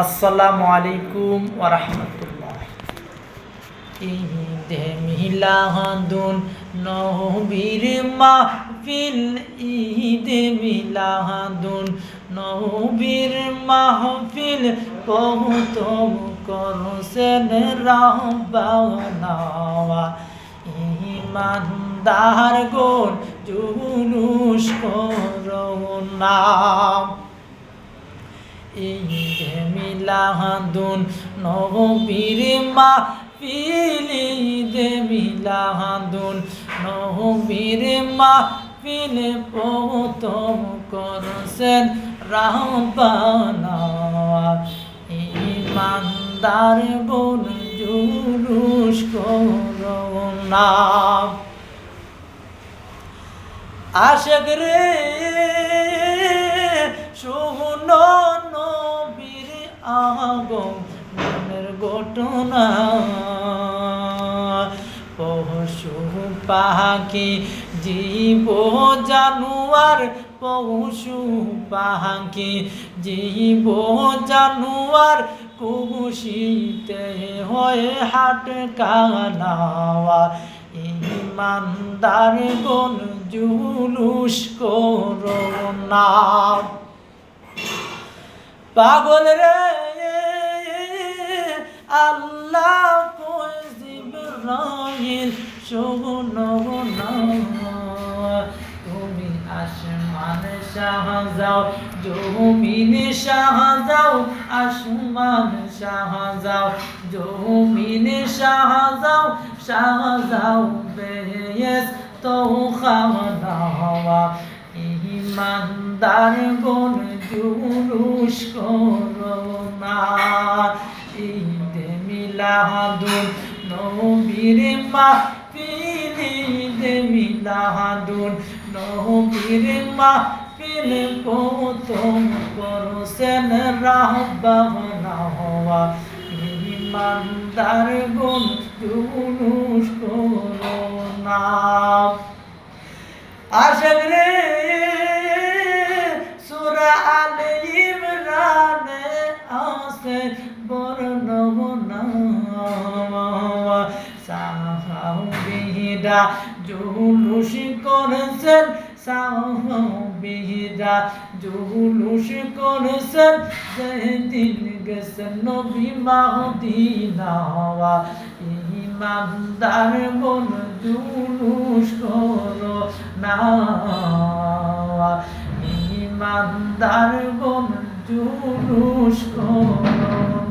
আসসালামু আলাইকুম ওয়া রাহমাতুল্লাহ। ঈদে মিলাদুন নবীর মাহফিল, ঈদে মিলাদুন নবীর মাহফিল, কবুতর করছেন রাব্বানা। ঈমানদার গোন জুলুস করো না। ঈদে মিলাদুন নবীর মাহফিল, ঈদে মিলাদুন নবীর মাহফিল, প্রথম করছেন রাব্বানা। ঈমানদার বোন জুলুস করো না। আশিক রে শোনো নবীর আগমনের ঘটনা, পশু পাখি জীব জানোয়ার, পশু পাখি জীব জানোয়ার, খুশিতে হয় হাট কানাওয়া। ঈমানদার গোন জুলুস করো না। পাগল রে আল্লাহ কই জিবরাইল শোনো না, তুমি আসমান শাহজাও, জমিন শাহজাও, আসমান শাহজাও, জমিন শাহজাও, শাহজাও বেহেস তো খাওয়া। ঈমানদার গোন জুলুস করো না। ঈদে মিলাদুন নবীর মাহফিল, ঈদে মিলাদুন নবীর মাহফিল, প্রথম করছেন রাব্বানা। ঈমানদার গোন জুলুস করো না। আশিক রে সূরা আলে ইমরানে আছে বর্ণনা, সাহাবীরা জুলুস করেছেন, সাহাবীরা জুলুস করেছেন, যেদিন গেছেন নবী মদিনা। ঈমানদার বোন জুলুস করো না। ঈমানদার বোন জুলুস করো